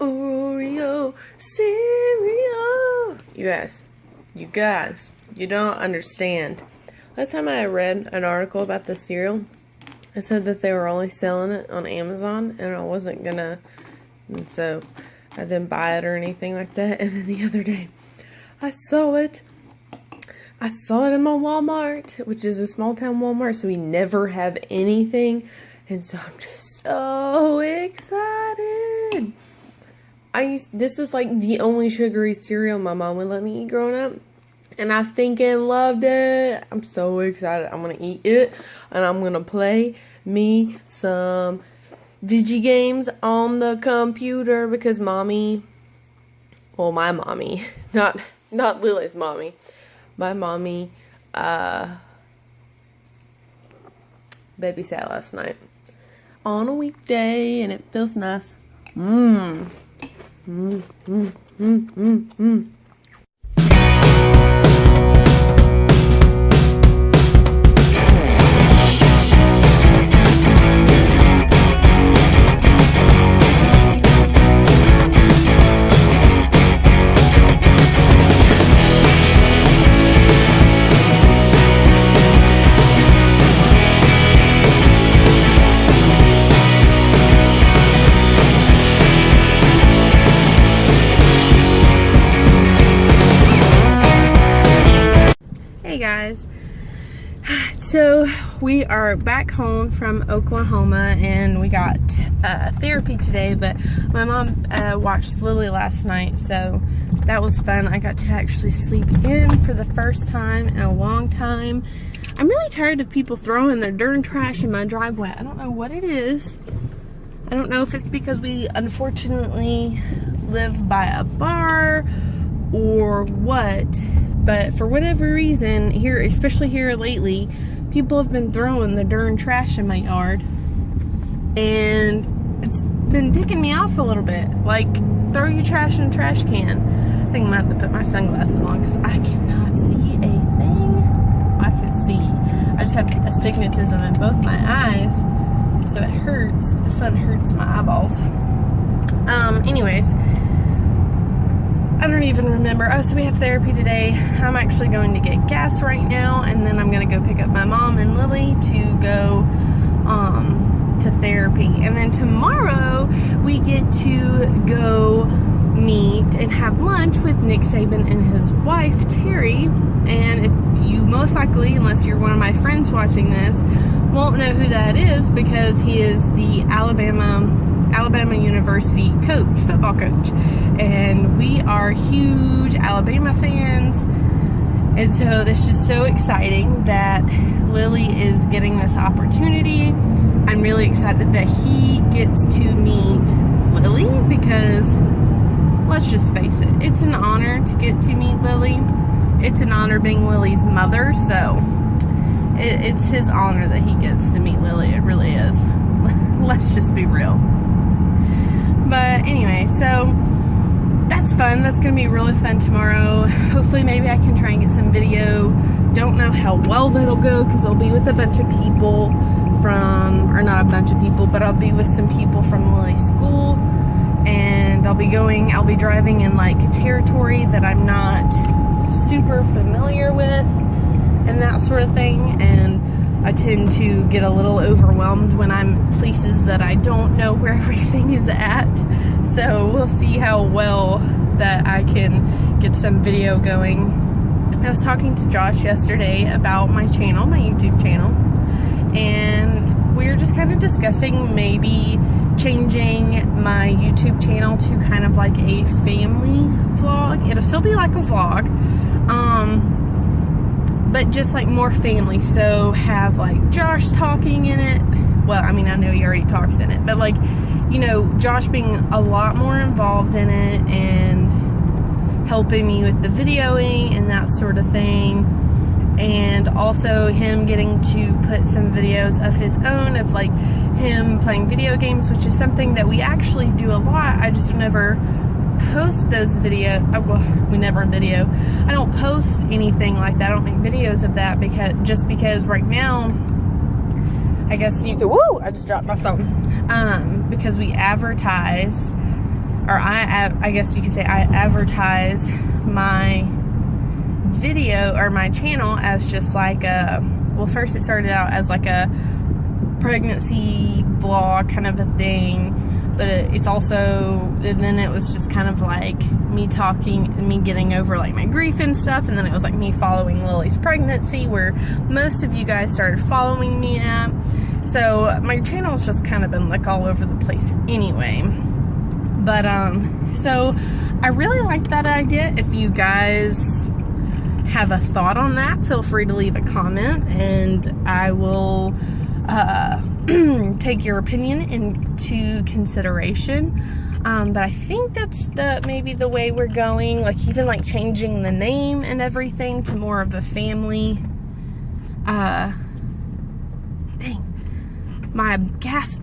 Oreo cereal. You guys, you don't understand. Last time I read an article about the cereal, it said that they were only selling it on Amazon, and I wasn't gonna, and so I didn't buy it or anything like that. And then the other day, I saw it in my Walmart, which is a small town Walmart, so we never have anything, and so I'm just so excited. This was like the only sugary cereal my mom would let me eat growing up, and I stinking loved it. I'm so excited. I'm gonna eat it, and I'm gonna play me some Digi games on the computer because mommy, well, my mommy, not Lily's mommy, my mommy, babysat last night on a weekday, and it feels nice. Hey guys, so we are back home from Oklahoma, and we got therapy today, but my mom watched Lily last night, so that was fun. I got to actually sleep in for the first time in a long time. I'm really tired of people throwing their darn trash in my driveway. I don't know what it is. I don't know if it's because we unfortunately live by a bar or what, but for whatever reason, here, especially here lately, people have been throwing the darn trash in my yard, and it's been ticking me off a little bit. Like, throw your trash in a trash can. I think I'm gonna have to put my sunglasses on because I cannot see a thing. I can see. I just have astigmatism in both my eyes, so it hurts. The sun hurts my eyeballs. Anyways, I don't even remember. Oh, so we have therapy today. I'm actually going to get gas right now, and then I'm going to go pick up my mom and Lily to go to therapy. And then tomorrow we get to go meet and have lunch with Nick Saban and his wife, Terry. And if you most likely, unless you're one of my friends watching this, won't know who that is because he is the Alabama University coach, football coach, and we are huge Alabama fans, and so this is just so exciting that Lily is getting this opportunity. I'm really excited that he gets to meet Lily because, let's just face it, it's an honor to get to meet Lily. It's an honor being Lily's mother, so it's his honor that he gets to meet Lily. It really is. Let's just be real. But anyway, so that's fun. That's going to be really fun tomorrow. Hopefully maybe I can try and get some video. Don't know how well that'll go because I'll be with a bunch of people from, or not a bunch of people, but I'll be with some people from Lily's school, and I'll be driving in like territory that I'm not super familiar with and that sort of thing, and I tend to get a little overwhelmed when I'm places that I don't know where everything is at. So we'll see how well that I can get some video going. I was talking to Josh yesterday about my channel, my YouTube channel, and we were just kind of discussing maybe changing my YouTube channel to kind of like a family vlog. It'll still be like a vlog, but just like more family, so have like Josh talking in it. Well, I mean, I know he already talks in it, but like, you know, Josh being a lot more involved in it and helping me with the videoing and that sort of thing, and also him getting to put some videos of his own of like him playing video games, which is something that we actually do a lot. I just never post those videos. Well, we never video. I don't post anything like that. I don't make videos of that because right now, I guess you could, woo, I just dropped my phone. Because we advertise or I guess you could say I advertise my video or my channel as just like a, well, first it started out as like a pregnancy vlog kind of a thing, but it's also, and then it was just kind of like me getting over like my grief and stuff, and then it was like me following Lily's pregnancy, where most of you guys started following me at. So my channel's just kind of been like all over the place anyway. But so I really like that idea. If you guys have a thought on that, feel free to leave a comment, and I will take your opinion into consideration. But I think that's maybe the way we're going, like even like changing the name and everything to more of a family. Dang, my gas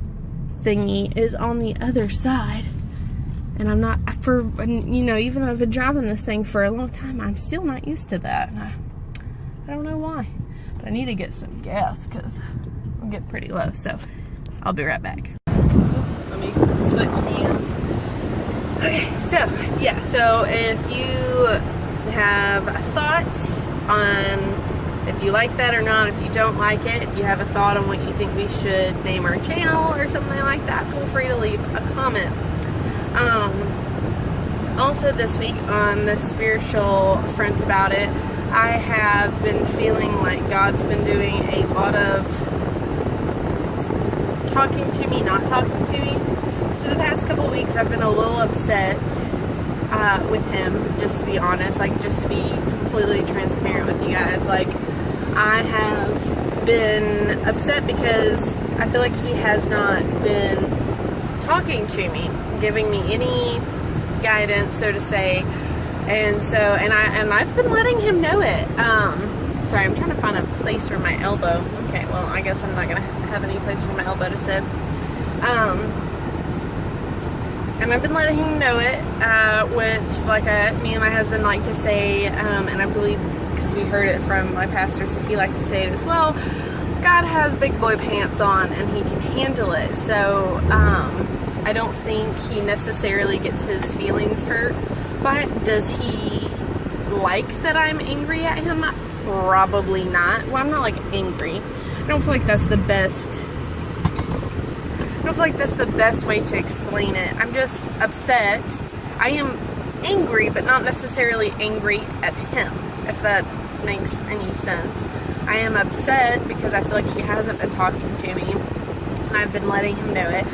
thingy is on the other side, and I'm not, you know, even though I've been driving this thing for a long time, I'm still not used to that. And I don't know why, but I need to get some gas because I'm getting pretty low. So I'll be right back. Let me switch hands. Okay, so yeah, so if you have a thought on if you like that or not, if you don't like it, if you have a thought on what you think we should name our channel or something like that, feel free to leave a comment. Also this week on the spiritual front about it, I have been feeling like God's been doing a lot of talking to me, not talking to me. So the past couple of weeks I've been a little upset with him, just to be honest, like just to be completely transparent with you guys. Like, I have been upset because I feel like he has not been talking to me, giving me any guidance, so to say. And so, and I've been letting him know it. Sorry, I'm trying to find a place for my elbow. Okay, well, I guess I'm not gonna have any place for my elbow to sit. And I've been letting him know it, which, like, me and my husband like to say, and I believe, because we heard it from my pastor, so he likes to say it as well, God has big boy pants on, and he can handle it. So, I don't think he necessarily gets his feelings hurt. But does he like that I'm angry at him? Probably not. Well, I'm not, like, angry. I don't feel like that's the best... I don't feel like that's the best way to explain it. I'm just upset. I am angry, but not necessarily angry at him, if that makes any sense. I am upset because I feel like he hasn't been talking to me, and I've been letting him know it.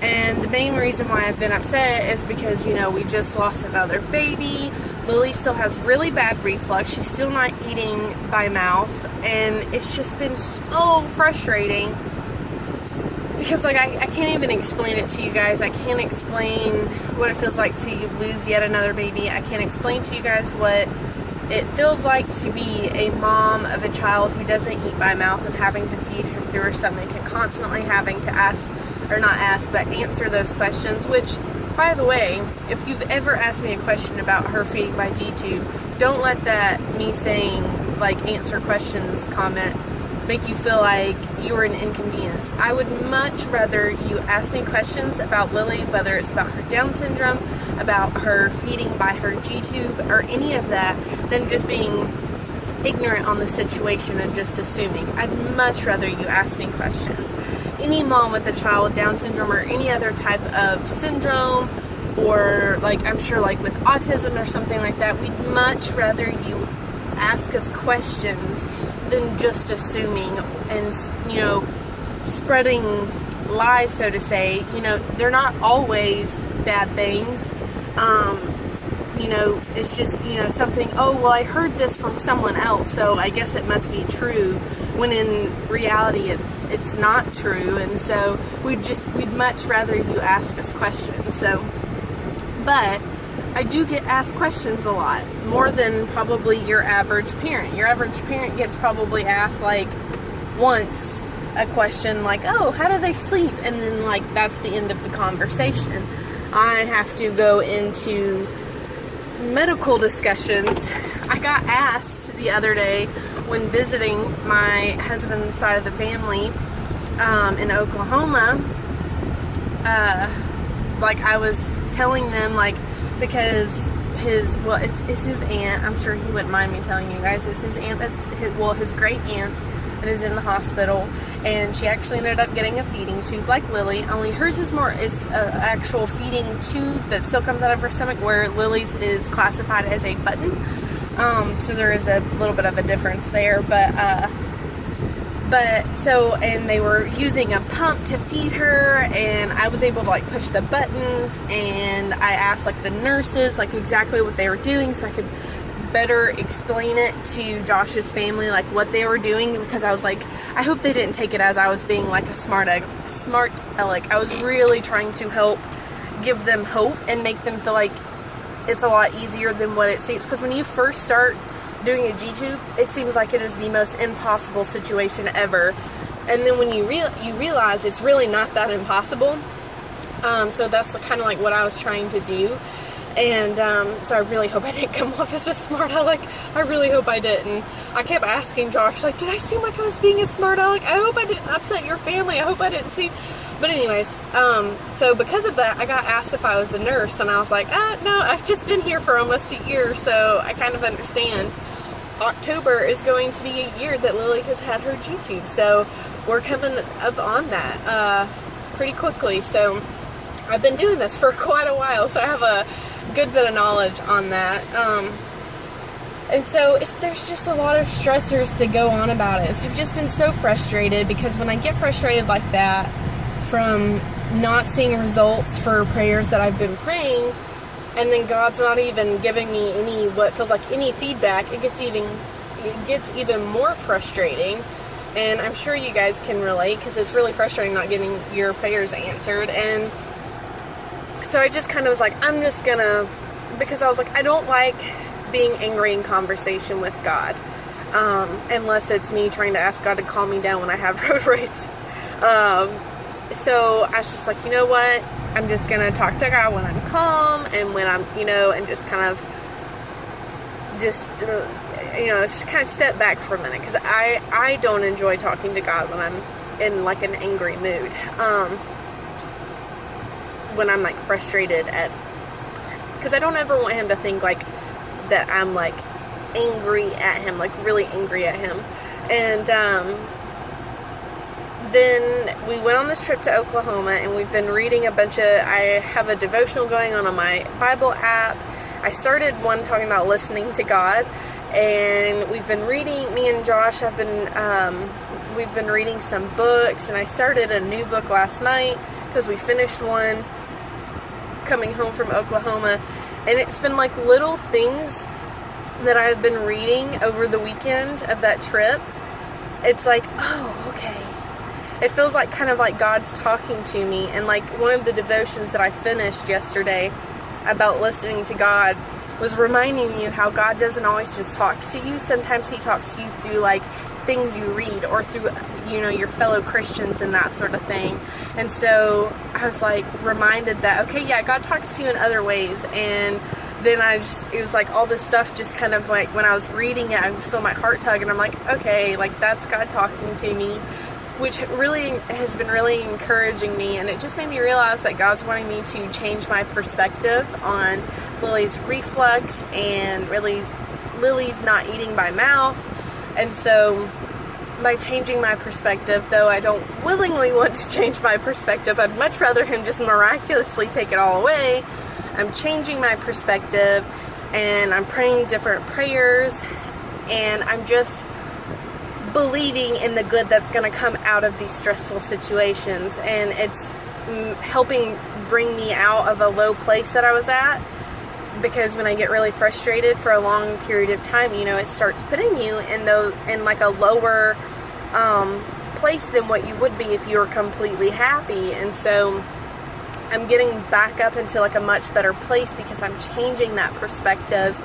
And the main reason why I've been upset is because, you know, we just lost another baby. Lily still has really bad reflux. She's still not eating by mouth, and it's just been so frustrating. Because, like, I can't even explain it to you guys. I can't explain what it feels like to lose yet another baby. I can't explain to you guys what it feels like to be a mom of a child who doesn't eat by mouth and having to feed her through her stomach and constantly having to ask, or not ask, but answer those questions. Which, by the way, if you've ever asked me a question about her feeding by G-tube, don't let that me saying, like, answer questions comment make you feel like you're an inconvenience. I would much rather you ask me questions about Lily, whether it's about her Down syndrome, about her feeding by her G-tube, or any of that, than just being ignorant on the situation and just assuming. I'd much rather you ask me questions. Any mom with a child with Down syndrome or any other type of syndrome, or, like, I'm sure, like, with autism or something like that, we'd much rather you ask us questions than just assuming and, you know, spreading lies, so to say. You know, they're not always bad things. You know, it's just, you know, something, oh, well, I heard this from someone else, so I guess it must be true, when in reality it's not true. And so we'd much rather you ask us questions. So, but I do get asked questions a lot, more than probably your average parent. Your average parent gets probably asked, like, once a question like, oh, how do they sleep? And then, like, that's the end of the conversation. I have to go into medical discussions. I got asked the other day when visiting my husband's side of the family in Oklahoma, like, I was telling them, like, because it's his aunt. I'm sure he wouldn't mind me telling you guys. It's his aunt his great aunt that is in the hospital, and she actually ended up getting a feeding tube like Lily, only hers is an actual feeding tube that still comes out of her stomach, where Lily's is classified as a button. So there is a little bit of a difference there, and they were using a pump to feed her, and I was able to, like, push the buttons, and I asked, like, the nurses, like, exactly what they were doing so I could better explain it to Josh's family, like, what they were doing, because I was like, I hope they didn't take it as I was being, like, a smart aleck. I was really trying to help give them hope and make them feel like it's a lot easier than what it seems, because when you first start doing a G-tube, it seems like it is the most impossible situation ever, and then when you realize it's really not that impossible. So that's kind of like what I was trying to do, and so I really hope I didn't come off as a smart aleck. I really hope I didn't. I kept asking Josh, like, did I seem like I was being a smart aleck? I hope I didn't upset your family. I hope I didn't seem... But anyways, so because of that, I got asked if I was a nurse, and I was like, no, I've just been here for almost a year, so I kind of understand. October is going to be a year that Lily has had her G-tube, so we're coming up on that pretty quickly. So I've been doing this for quite a while, so I have a good bit of knowledge on that. And so there's just a lot of stressors to go on about it. So I've just been so frustrated, because when I get frustrated like that from not seeing results for prayers that I've been praying, and then God's not even giving me what feels like any feedback, it gets even more frustrating. And I'm sure you guys can relate, because it's really frustrating not getting your prayers answered. And so I just kind of was like, because I was like, I don't like being angry in conversation with God, unless it's me trying to ask God to calm me down when I have road rage. So I was just like, you know what? I'm just going to talk to God when I'm calm, and when I'm, and just kind of, just kind of step back for a minute, because I don't enjoy talking to God when I'm in, like, an angry mood. When I'm, like, frustrated because I don't ever want him to think, like, that I'm, like, angry at him, like, really angry at him. And, then we went on this trip to Oklahoma, and we've been reading I have a devotional going on my Bible app. I started one talking about listening to God, and we've been reading, me and Josh we've been reading some books, and I started a new book last night, because we finished one coming home from Oklahoma, and it's been like little things that I've been reading over the weekend of that trip. It's like, oh, okay. It feels like kind of like God's talking to me. And like one of the devotions that I finished yesterday about listening to God was reminding you how God doesn't always just talk to you. Sometimes he talks to you through like things you read, or through, your fellow Christians and that sort of thing. And so I was like reminded that, okay, yeah, God talks to you in other ways. And then it was like all this stuff just kind of like, when I was reading it, I would feel my heart tug, and I'm like, okay, like that's God talking to me, which really has been really encouraging me. And it just made me realize that God's wanting me to change my perspective on Lily's reflux and Lily's not eating by mouth. And so by changing my perspective, though I don't willingly want to change my perspective, I'd much rather him just miraculously take it all away. I'm changing my perspective, and I'm praying different prayers, and I'm just believing in the good that's going to come out of these stressful situations. And it's helping bring me out of a low place that I was at, because when I get really frustrated for a long period of time, it starts putting you in like a lower place than what you would be if you were completely happy. And so I'm getting back up into like a much better place, because I'm changing that perspective,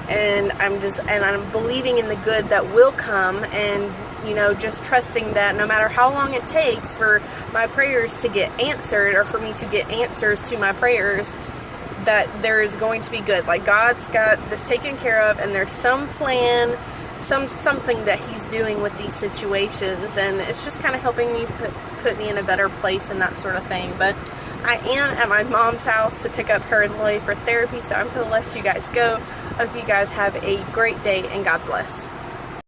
and I'm believing in the good that will come, and just trusting that no matter how long it takes for my prayers to get answered, or for me to get answers to my prayers, that there is going to be good. Like God's got this taken care of, and there's some plan, something that he's doing with these situations, and it's just kind of helping me put me in a better place and that sort of thing. But I am at my mom's house to pick up her and Lily for therapy, so I'm going to let you guys go. I hope you guys have a great day, and God bless.